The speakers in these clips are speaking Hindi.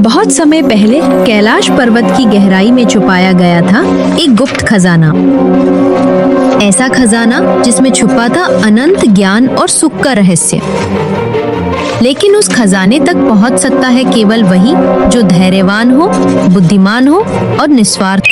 बहुत समय पहले कैलाश पर्वत की गहराई में छुपाया गया था एक गुप्त खजाना। ऐसा खजाना जिसमें छुपा था अनंत ज्ञान और सुख का रहस्य। लेकिन उस खजाने तक पहुंच सकता है केवल वही जो धैर्यवान हो, बुद्धिमान हो और निस्वार्थ।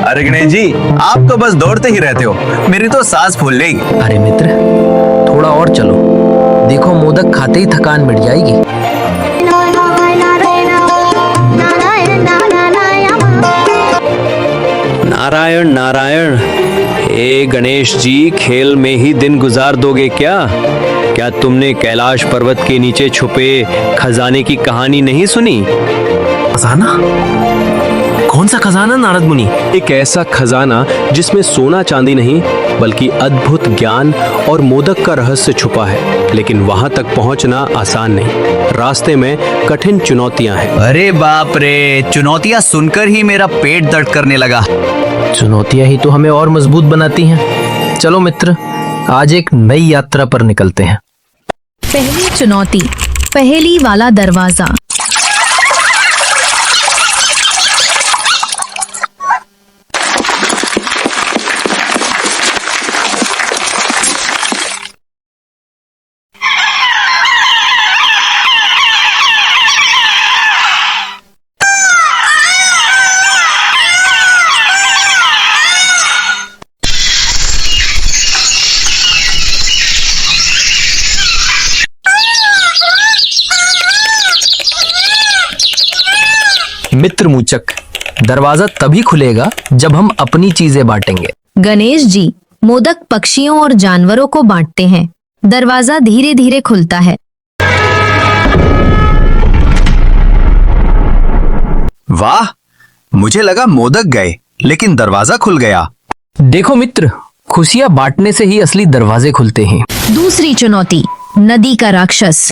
अरे गणेश जी, आप तो बस दौड़ते ही रहते हो, मेरी तो सांस फूल गई। अरे मित्र, थोड़ा और चलो, देखो मोदक खाते ही थकान मिट जाएगी। नारायण नारायण। हे गणेश जी, खेल में ही दिन गुजार दोगे क्या? क्या तुमने कैलाश पर्वत के नीचे छुपे खजाने की कहानी नहीं सुनी? खजाना? कौन सा खजाना नारद मुनि? एक ऐसा खजाना जिसमें सोना चांदी नहीं बल्कि अद्भुत ज्ञान और मोदक का रहस्य छुपा है। लेकिन वहां तक पहुंचना आसान नहीं, रास्ते में कठिन चुनौतियां हैं। अरे बाप रे, चुनौतियां सुनकर ही मेरा पेट दर्द करने लगा। चुनौतियां ही तो हमें और मजबूत बनाती हैं। चलो मित्र, आज एक नई यात्रा पर निकलते हैं। पहली चुनौती, पहेली वाला दरवाजा। मित्र मूचक, दरवाजा तभी खुलेगा जब हम अपनी चीजें बांटेंगे। गणेश जी, मोदक पक्षियों और जानवरों को बांटते हैं। दरवाजा धीरे धीरे खुलता है। वाह, मुझे लगा मोदक गए, लेकिन दरवाजा खुल गया। देखो मित्र, खुशियां बांटने से ही असली दरवाजे खुलते हैं। दूसरी चुनौती, नदी का राक्षस।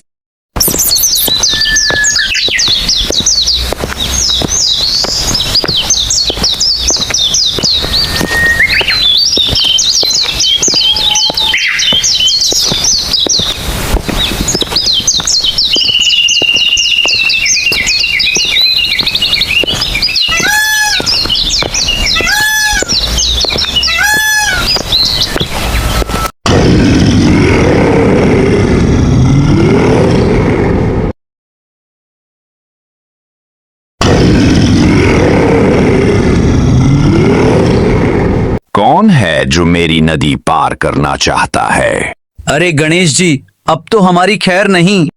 कौन है जो मेरी नदी पार करना चाहता है? अरे गणेश जी, अब तो हमारी खैर नहीं।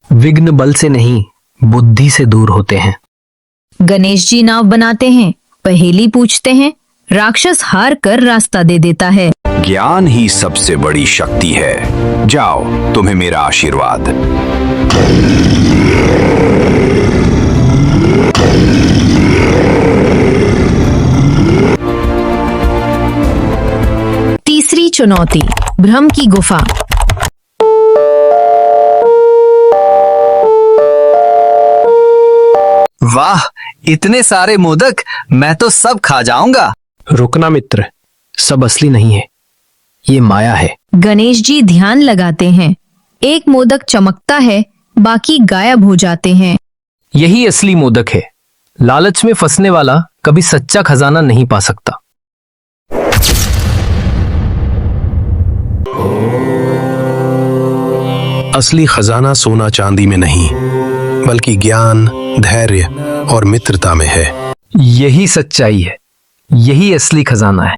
विघ्न बल से नहीं, बुद्धि से दूर होते हैं। गणेश जी नाव बनाते हैं, पहेली पूछते हैं, राक्षस हार कर रास्ता दे देता है। ज्ञान ही सबसे बड़ी शक्ति है। जाओ, तुम्हें मेरा आशीर्वाद। तीसरी चुनौती, ब्रह्म की गुफा। वाह, इतने सारे मोदक, मैं तो सब खा जाऊंगा। रुकना मित्र, सब असली नहीं है, ये माया है। गणेश जी ध्यान लगाते हैं। एक मोदक चमकता है, बाकी गायब हो जाते हैं। यही असली मोदक है। लालच में फंसने वाला कभी सच्चा खजाना नहीं पा सकता। असली खजाना सोना चांदी में नहीं, बल्कि ज्ञान, धैर्य और मित्रता में है। यही सच्चाई है, यही असली खजाना है।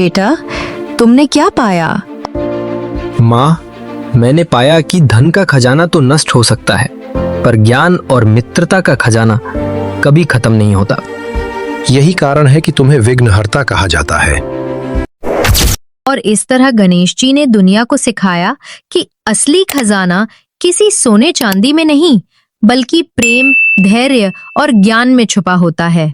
बेटा, तुमने क्या पाया? माँ, मैंने पाया कि धन का खजाना तो नष्ट हो सकता है, पर ज्ञान और मित्रता का खजाना कभी खत्म नहीं होता। यही कारण है कि तुम्हें विघ्नहर्ता कहा जाता है। और इस तरह गणेश जी ने दुनिया को सिखाया कि असली खजाना किसी सोने चांदी में नहीं, बल्कि प्रेम, धैर्य और ज्ञान में छुपा होता है।